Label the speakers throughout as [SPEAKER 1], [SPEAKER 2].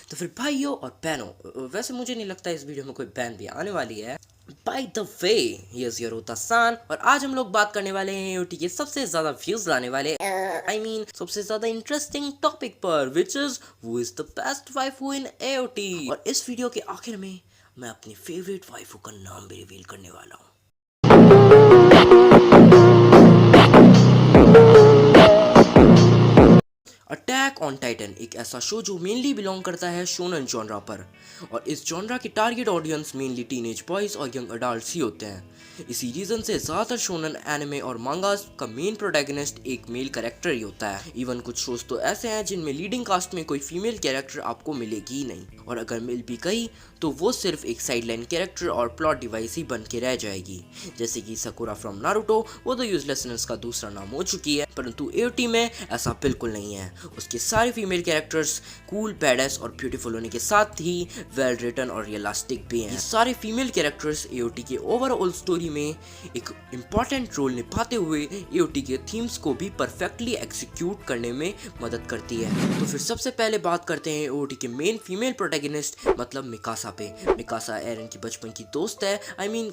[SPEAKER 1] तो फिर भाइयों और बहनों, वैसे मुझे नहीं लगता इस वीडियो में कोई बहन भी आने वाली है। By the way, here's your son, और आज हम लोग बात करने वाले हैं एओटी के सबसे ज्यादा व्यूज लाने वाले सबसे ज्यादा इंटरेस्टिंग टॉपिक पर, which is who is the best waifu in AOT. और इस वीडियो के आखिर में मैं अपनी फेवरेट वाइफू का नाम भी रिवील करने वाला हूँ। अटैक ऑन टाइटन एक ऐसा शो जो मेनली बिलोंग करता है शोनन जॉनरा पर, और इस जॉनरा की target audience mainly teenage boys और यंग अडल्ट्स ही होते हैं। इसी रीजन से ज्यादातर शोनन एनिमे और मांगास का मेन प्रोटैगनिस्ट एक मेल कैरेक्टर ही होता है। इवन कुछ शोज तो ऐसे हैं जिनमें लीडिंग कास्ट में कोई फीमेल कैरेक्टर आपको मिलेगी ही नहीं, और अगर मिल भी गई तो वो सिर्फ एक साइडलाइन कैरेक्टर और प्लॉट डिवाइस ही बन के रह जाएगी। जैसे कि सकुरा फ्रॉम नारुतो, वो तो यूजलेसनेस का दूसरा नाम हो चुकी है, परंतु एओटी में ऐसा बिल्कुल नहीं है। उसके सारे फीमेल कैरेक्टर्स कूल, बैडएस और ब्यूटीफुल होने के साथ ही वेल रिटन और रियलिस्टिक भी हैं। ये सारे फीमेल कैरेक्टर्स एओटी के ओवरऑल स्टोरी में एक इम्पॉर्टेंट रोल निभाते हुए एओटी के थीम्स को भी परफेक्टली एग्जीक्यूट करने में मदद करती है। तो फिर सबसे पहले बात करते हैं एओटी के मेन फीमेल प्रोटैगनिस्ट मतलब मिकासा पे। मिकासा एरन की बचपन की दोस्त है,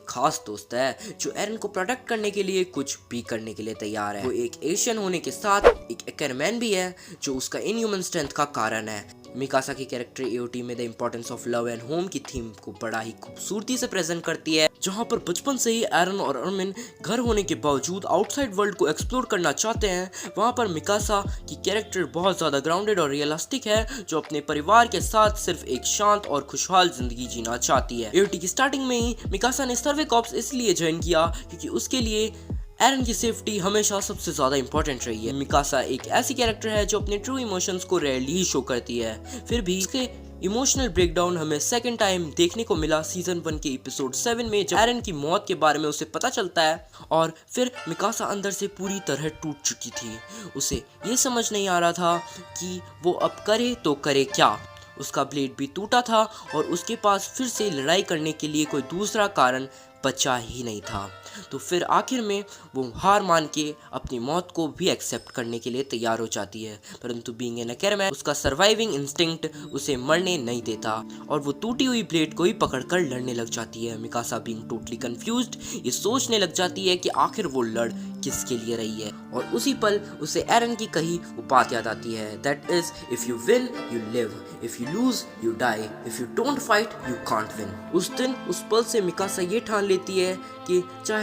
[SPEAKER 1] खास दोस्त है, जो एरन को प्रोटेक्ट करने के लिए कुछ भी करने के लिए तैयार है। वो एक एशियन होने के साथ एक एक्वामैन भी है, जो उसका इनह्यूमन स्ट्रेंथ का कारण है। मिकासा की कैरेक्टर एओटी में the importance of love and home की थीम को बड़ा ही खूबसूरती से प्रेजेंट करती है, जहां पर बचपन से ही एरन और अर्मिन घर होने के बावजूद आउटसाइड वर्ल्ड को एक्सप्लोर करना चाहते हैं। वहां पर मिकासा की कैरेक्टर बहुत ज्यादा ग्राउंडेड और रियलिस्टिक है, जो अपने परिवार के साथ सिर्फ एक शांत और खुशहाल जिंदगी जीना चाहती है। एओटी की स्टार्टिंग में ही मिकासा ने सर्वे कॉर्प्स इसलिए ज्वाइन किया क्योंकि उसके लिए एरन की सेफ्टी हमेशा सबसे ज्यादा इंपॉर्टेंट रही है। मिकासा एक ऐसी कैरेक्टर है जो अपने ट्रू इमोशंस को रेयरली ही शो करती है, फिर भी इसके इमोशनल ब्रेकडाउन हमें सेकंड टाइम देखने को मिला सीजन 1 के एपिसोड 7 में, जब एरन की मौत के बारे में उसे पता चलता है और फिर मिकासा अंदर से पूरी तरह टूट चुकी थी। उसे ये समझ नहीं आ रहा था कि वो अब करे तो करे क्या। उसका ब्लेड भी टूटा था और उसके पास फिर से लड़ाई करने के लिए कोई दूसरा कारण बचा ही नहीं था। तो फिर आखिर में वो हार मान के अपनी मौत को भी एक्सेप्ट करने के लिए तैयार हो जाती है, परंतु बीइंग एन एक्वामैन उसका सर्वाइविंग इंस्टिंक्ट उसे मरने नहीं देता और वो टूटी हुई ब्लेड को ही पकड़कर लड़ने लग जाती है। मिकासा बीइंग टोटली कंफ्यूज्ड ये सोचने लग जाती है कि आखिर वो लड़ किसके लिए रही है, और उसी पल उसे एरन की कही वो बात याद आती है, that is if you win you live, if you lose you die, if you don't fight you can't win. उस दिन उस पल से मिकासा ये ठान लेती है कि चाहे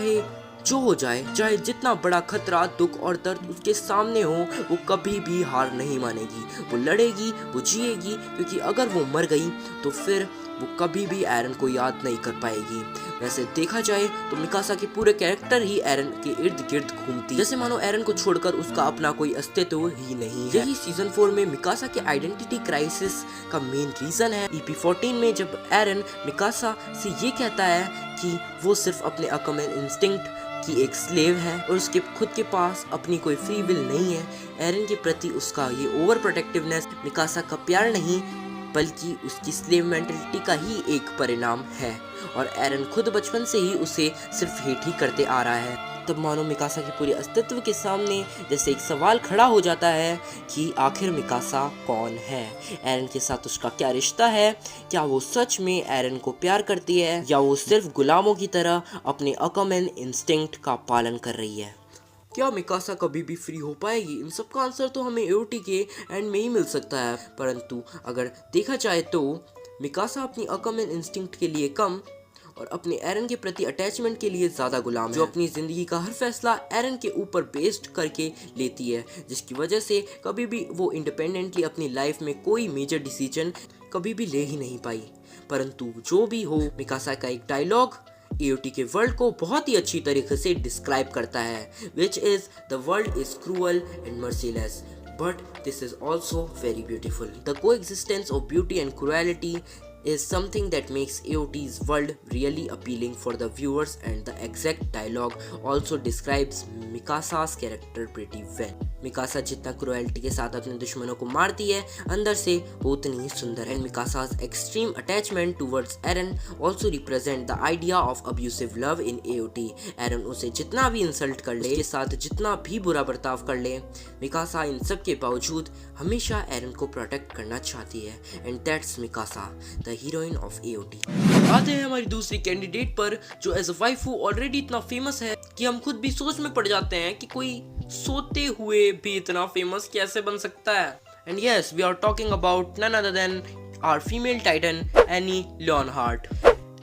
[SPEAKER 1] जो हो जाए, चाहे जितना बड़ा खतरा, दुख और दर्द उसके सामने हो, वो कभी भी हार नहीं मानेगी। वो लड़ेगी, वो जिएगी, क्योंकि अगर वो मर गई तो फिर वो कभी भी एरन को याद नहीं कर पाएगी। वैसे देखा जाए तो मिकासा के पूरे कैरेक्टर ही एरन के इर्द गिर्द घूमती, जैसे मानो एरन को छोड़कर उसका अपना कोई अस्तित्व ही नहीं है। यही सीजन 4 में मिकासा के आइडेंटिटी क्राइसिस का मेन रीजन है। EP 14 में जब एरन मिकासा से ये कहता है कि वो सिर्फ अपने एक्वामैन इंस्टिंक्ट की एक स्लेव है और उसके खुद के पास अपनी कोई फ्री विल नहीं है। एरन के प्रति उसका ये ओवर प्रोटेक्टिवनेस मिकासा का प्यार नहीं, बल्कि उसकी स्लेव मेंटालिटी का ही एक परिणाम है, और एरन खुद बचपन से ही उसे सिर्फ हेट ही करते आ रहा है। तब मानो मिकासा के पूरे अस्तित्व के सामने जैसे एक सवाल खड़ा हो जाता है कि आखिर मिकासा कौन है, एरन के साथ उसका क्या रिश्ता है, क्या वो सच में एरन को प्यार करती है या वो सिर्फ गुलामों की तरह अपने एक्वामैन इंस्टिंक्ट का पालन कर रही है। क्या मिकासा कभी भी फ्री हो पाएगी? इन सब का आंसर तो हमें एओटी के एंड में ही मिल सकता है, परंतु अगर देखा जाए तो मिकासा अपनी एक्वामैन इंस्टिंक्ट के लिए कम और अपने एरन के प्रति अटैचमेंट के लिए ज्यादा गुलाम है, जो अपनी जिंदगी का हर फैसला एरन के ऊपर बेस्ड करके लेती है, जिसकी वजह से कभी भी वो इंडिपेंडेंटली अपनी लाइफ में कोई मेजर डिसीजन कभी भी ले ही नहीं पाई। परंतु जो भी हो, मिकासा का एक डायलॉग एओटी के वर्ल्ड को बहुत ही अच्छी तरीके से डिस्क्राइब करता है, which is the world is cruel and merciless but this is also very beautiful. The coexistence of beauty and cruelty is something that makes AOT's world really appealing for the viewers, and the exact dialogue also describes Mikasa's character pretty well. Mikasa जितना cruelty के साथ अपने दुश्मनों को मारती है, अंदर से वो उतनी ही सुंदर है। एंड मिकासा's extreme attachment towards Eren also represent the idea of abusive love in AOT। एरन उसे जितना भी इंसल्ट कर ले, उसके साथ जितना भी बुरा बर्ताव कर ले, मिकासा इन सब के बावजूद हमेशा एरन को प्रोटेक्ट करना चाहती है। And that's Mikasa, the heroine of AOT। आते हैं हमारी दूसरी कैंडिडेट पर, जो एज अ वाइफू ऑलरेडी इतना फेमस है कि हम खुद भी सोच में पड़ जाते हैं कि कोई सोते हुए भी इतना फेमस कैसे बन सकता है। And yes, we are talking about none other than our female titan Annie Leonhart.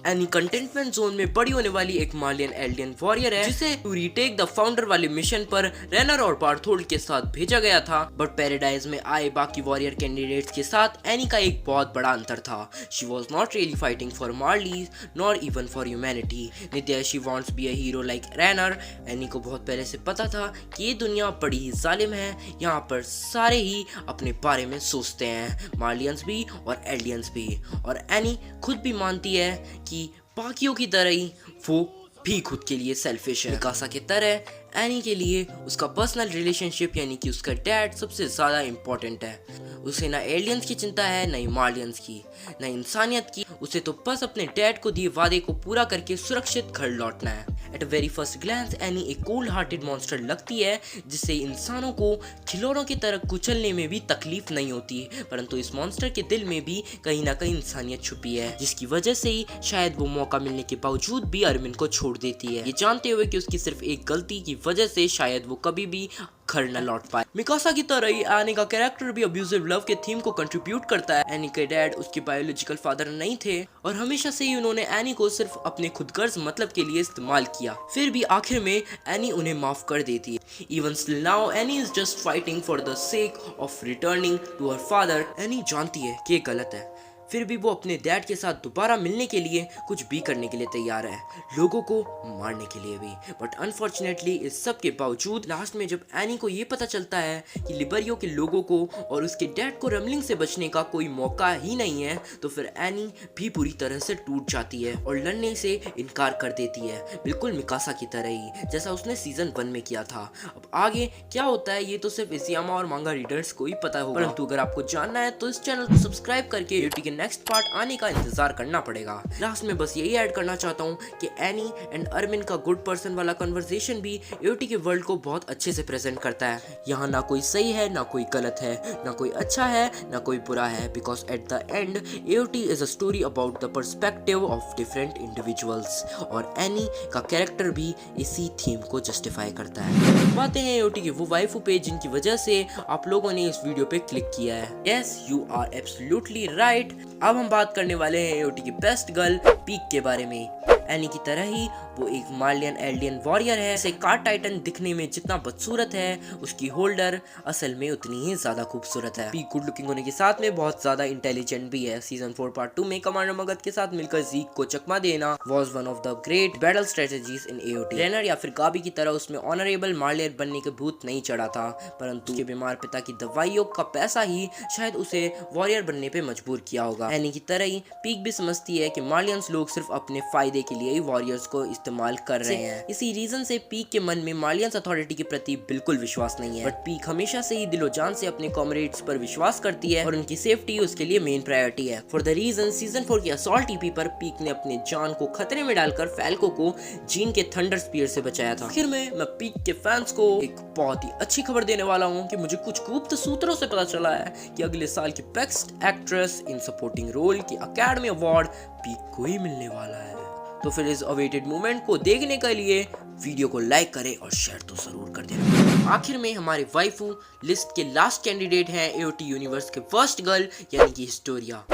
[SPEAKER 1] Annie containment zone में बड़ी होने वाली एक मालियन एल्डियन वॉरियर है, जिसे टू रीटेक द फाउंडर वाले मिशन पर रेनर और बार्थोल्ड के साथ भेजा गया था। बट पैराडाइज में आए बाकी वॉरियर कैंडिडेट्स के साथ एनी का एक बहुत बड़ा अंतर था। She was not really fighting for Marley's nor even for humanity. Neither she wants be a hero like Reiner. Annie को बहुत पहले से पता था कि ये दुनिया बड़ी ही जालिम है, यहाँ पर सारे ही अपने बारे में सोचते हैं, मार्लियंस भी और एल्डियंस भी। और एनी खुद भी मानती है कि बाकियों की तरह ही वो भी खुद के लिए सेल्फिश है। मिकासा की तरह एनी के लिए उसका पर्सनल रिलेशनशिप यानी कि उसका डैड सबसे ज़्यादा इम्पोर्टेंट है। उसे ना एलियंस की चिंता है, ना ही मार्लियंस की, ना इंसानियत की। उसे तो बस अपने डैड को दिए वादे को पूरा करके सुरक्षित घर लौटना है। At a very first glance Annie एक कोल्ड हार्टेड मॉन्स्टर लगती है, जिससे इंसानों को खिलौनों की तरह कुचलने में भी तकलीफ नहीं होती, परंतु इस मॉन्स्टर के दिल में भी कहीं ना कहीं इंसानियत छुपी है, जिसकी वजह से ही शायद वो मौका मिलने के बावजूद भी अरमिन को छोड़ देती है, ये जानते हुए कि उसकी सिर्फ एक गलती की वजह से शायद वो कभी भी घर न लौट पाए। मिकासा की तरह ही एनी का कैरेक्टर भी अब्यूजिव लव के थीम को कंट्रीब्यूट करता है। एनी के डैड उसके बायोलॉजिकल फादर नहीं थे और हमेशा से ही उन्होंने एनी को सिर्फ अपने खुदगर्ज मतलब के लिए इस्तेमाल किया। फिर भी आखिर में एनी उन्हें माफ कर देती है। Even still now Annie is just fighting for the sake of returning to her father. Annie जानती है कि ये गलत है, फिर भी वो अपने डैड के साथ दोबारा मिलने के लिए कुछ भी करने के लिए तैयार है, लोगों को मारने के लिए भी। बट अनफॉर्चुनेटली इस सब के बावजूद लास्ट में जब एनी को ये पता चलता है कि लिबरियो के लोगों को और उसके डैड को रमलिंग से बचने का कोई मौका ही नहीं है, तो फिर एनी भी पूरी तरह से टूट जाती है और लड़ने से इनकार कर देती है, बिल्कुल मिकासा की तरह ही, जैसा उसने सीजन 1 में किया था। अब आगे क्या होता है ये तो सिर्फ इसियामा और मांगा रीडर्स को ही पता होगा, परंतु अगर आपको जानना है तो इस चैनल को सब्सक्राइब करके AOT के नेक्स्ट पार्ट आने का इंतजार करना पड़ेगा। लास्ट में बस यही ऐड करना चाहता हूँ कि एनी एंड अरमिन का गुड पर्सन वाला कन्वर्सेशन भी AOT के वर्ल्ड को बहुत अच्छे से प्रेजेंट करता है। यहाँ ना कोई सही है, ना कोई गलत है, ना कोई अच्छा है, ना कोई बुरा है, because at the end AOT is a story about the perspective of different individuals, और एनी का कैरेक्टर भी इसी थीम को जस्टिफाई करता है। बातें हैं AOT के वो वाइफू पेज जिनकी वजह से आप लोगों ने इस वीडियो पे क्लिक किया है। Yes, you are absolutely right. अब हम बात करने वाले हैं AOT की बेस्ट गर्ल पीक के बारे में। एनी की तरह ही वो एक मालियन एल्डियन वॉरियर है। इसे कार्ड टाइटन दिखने में जितना बदसूरत है, उसकी होल्डर असल में उतनी ही ज्यादा खूबसूरत है। पीक गुड लुकिंग होने के साथ में बहुत ज्यादा इंटेलिजेंट भी है। सीजन 4 पार्ट 2 में कमांडर मगध के साथ मिलकर जीक को चकमा देना was one of the great battle strategies in AOT। रेनर या फिर गाबी की तरह उसमें ऑनरेबल मार्लियर बनने के भूत नहीं चढ़ा था, परंतु उसके बीमार पिता की दवाइयों का पैसा ही शायद उसे वॉरियर बनने पे मजबूर किया होगा। एनी की तरह ही पीक भी समझती है कि मार्लियंस लोग सिर्फ अपने फायदे के लिए ही वॉरियर्स को इस्तेमाल कर रहे हैं। इसी रीजन से पीक के मन में मार्लियंस अथॉरिटी के प्रति बिल्कुल विश्वास नहीं है, बट पीक हमेशा से ही दिलो जान से अपने कॉमरेड्स पर विश्वास करती है और उनकी सेफ्टी उसके लिए मेन प्रायोरिटी है। फॉर द रीजन सीजन 4 की असॉल्ट टीपी पर पीक ने अपने जान को खतरे में डालकर फैल्को को जीन के थंडर स्पीयर से बचाया था। आखिर में मैं पीक के फैंस को एक बहुत ही अच्छी खबर देने वाला हूँ कि मुझे कुछ गुप्त सूत्रों से पता चला है कि अगले साल की best actress in supporting role की अकेडमी अवार्ड पीक को ही मिलने वाला है। तो फिर इस अवेटेड मोमेंट को देखने के लिए वीडियो को लाइक करें और शेयर तो जरूर कर देना। आखिर में हमारे वाइफू लिस्ट के लास्ट कैंडिडेट हैं AOT यूनिवर्स के फर्स्ट गर्ल यानी कि हिस्टोरिया।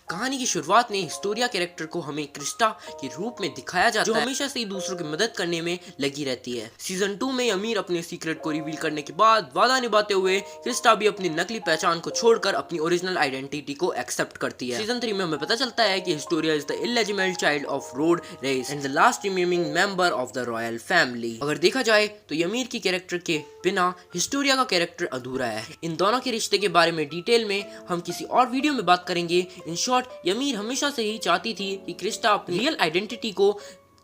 [SPEAKER 1] कहानी की शुरुआत में हिस्टोरिया कैरेक्टर को हमें क्रिस्टा के रूप में दिखाया जाता है, जो हमेशा से ही दूसरों की मदद करने में लगी रहती है। सीजन 2 में अमीर अपने सीक्रेट को रिवील करने के बाद वादा निभाते हुए क्रिस्टा भी अपनी नकली पहचान को छोड़कर अपनी ओरिजिनल आइडेंटिटी को एक्सेप्ट करती है। सीजन 3 में हमें पता चलता है कि Historia is the eligible child of Rod Reiss and the last remaining member of the royal family. अगर देखा जाए तो यमीर की कैरेक्टर के बिना हिस्टोरिया का कैरेक्टर अधूरा है। इन दोनों के रिश्ते के बारे में डिटेल में हम किसी और वीडियो में बात करेंगे। इन शॉर्ट यमीर हमेशा से ही चाहती थी कि क्रिस्टा अपनी रियल आइडेंटिटी को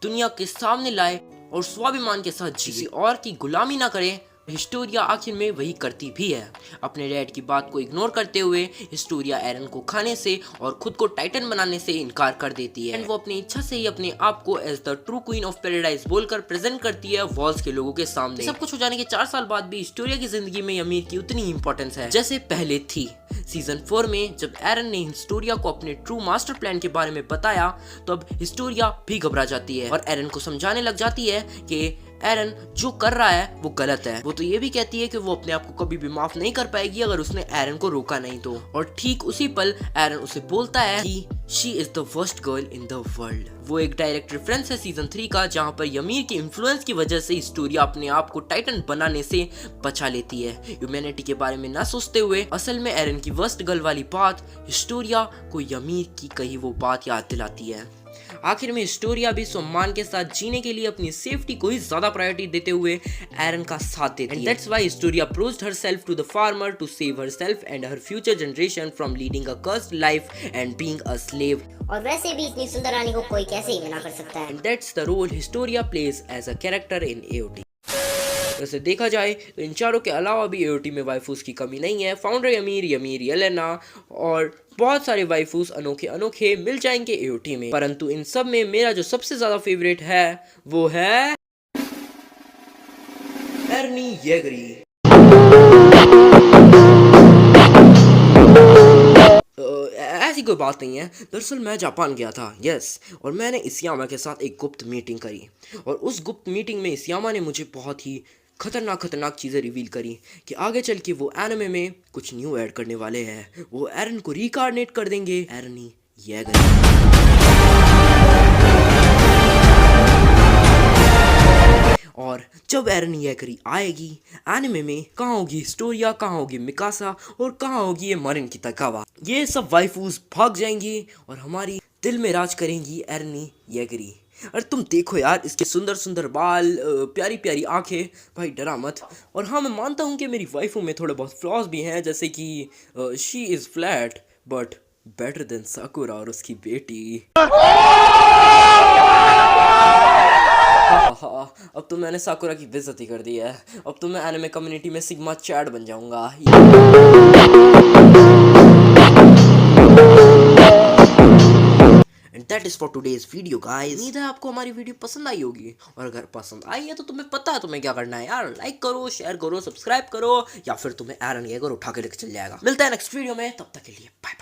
[SPEAKER 1] दुनिया के सामने लाए और स्वाभिमान के साथ किसी और की गुलामी ना करे, हिस्टोरिया आखिर में वही करती भी है। अपने डैड की बात को इग्नोर करते हुए हिस्टोरिया एरन को खाने से और खुद को टाइटन बनाने से इनकार कर देती है। एंड वो अपनी इच्छा से ही अपने आप को as the true queen of paradise बोलकर प्रेजेंट करती है वॉल्स के लोगों के सामने। सब कुछ हो जाने के 4 साल बाद भी हिस्टोरिया की जिंदगी में अमीर की उतनी इंपॉर्टेंस है जैसे पहले थी। सीजन 4 में जब एरन ने हिस्टोरिया को अपने ट्रू मास्टर प्लान के बारे में बताया तो अब हिस्टोरिया भी घबरा जाती है और एरन को समझाने लग जाती है कि एरन जो कर रहा है वो गलत है। वो तो ये भी कहती है कि वो अपने आप को कभी भी माफ नहीं कर पाएगी अगर उसने एरन को रोका नहीं तो। और ठीक उसी पल एरन उसे बोलता है कि she is the worst girl in the world. वो एक डायरेक्ट रेफरेंस है सीजन 3 का, जहां पर यमीर के इन्फ्लुएंस की वजह से हिस्टोरिया अपने आप को टाइटन बनाने से बचा लेती है। ह्यूमैनिटी के बारे में ना सोचते हुए असल में एरन की वर्स्ट गर्ल वाली बात हिस्टोरिया को यमीर की कही वो बात याद दिलाती है। आखिर में हिस्टोरिया भी सम्मान के साथ जीने के लिए अपनी सेफ्टी को ही ज्यादा प्रायोरिटी देते हुए एरन का साथ देती है। That's why Historia proposed herself to the farmer to save herself and her future generation from leading a cursed life and being a slave.
[SPEAKER 2] और वैसे भी इतनी सुंदर रानी को कोई कैसे ही मना कर सकता है।
[SPEAKER 1] And that's the role Historia plays as a character in AOT. वैसे देखा जाए तो इन चारों के अलावा भी एओटी में वाइफूस की कमी नहीं है। फाउंडर यमीर, येलेना और बहुत सारे वाइफूस अनोखे अनोखे मिल जाएंगे एओटी में, परंतु इन सब में मेरा जो सबसे ज्यादा फेवरेट है वो है एर्नी येगरी। ऐसी कोई बात नहीं है। दरअसल मैं जापान गया था, यस, और मैंने इसियामा के साथ एक गुप्त मीटिंग करी और उस गुप्त मीटिंग में इसियामा ने मुझे बहुत ही खतरनाक चीज़ें रिवील करी कि आगे चल के वो एनिमे में कुछ न्यू ऐड करने वाले हैं। वो एरन को रिकार्नेट कर देंगे एर्नी येगरी। और जब एरन येगरी आएगी एनिमे में, कहाँ होगी हिस्टोरिया, कहाँ होगी मिकासा और कहाँ होगी ये मारिन किताकावा। ये सब वाइफूज भाग जाएंगी और हमारी दिल में राज करेंगी एरनी येगरी। अरे तुम देखो यार, इसके सुंदर सुंदर बाल, प्यारी प्यारी आंखें, भाई डरा मत। और हाँ, मैं मानता हूँ कि मेरी वाइफों में थोड़े बहुत फ्लॉज भी हैं, जैसे कि she is flat but better than साकुरा और उसकी बेटी। अब तो मैंने साकुरा की बेइज्जती कर दी है। अब तो मैं एनिमे कम्युनिटी में सिग्मा चैट बन जाऊंगा। And that is for today's video guys. उम्मीद है आपको हमारी वीडियो पसंद आई होगी, और अगर पसंद आई है तो तुम्हें पता है तुम्हें क्या करना है यार। लाइक करो, शेयर करो, सब्सक्राइब करो, या फिर तुम्हें एरन येगर उठा के लेके चल जाएगा। मिलता है नेक्स्ट वीडियो में, तब तक के लिए बाय बाय।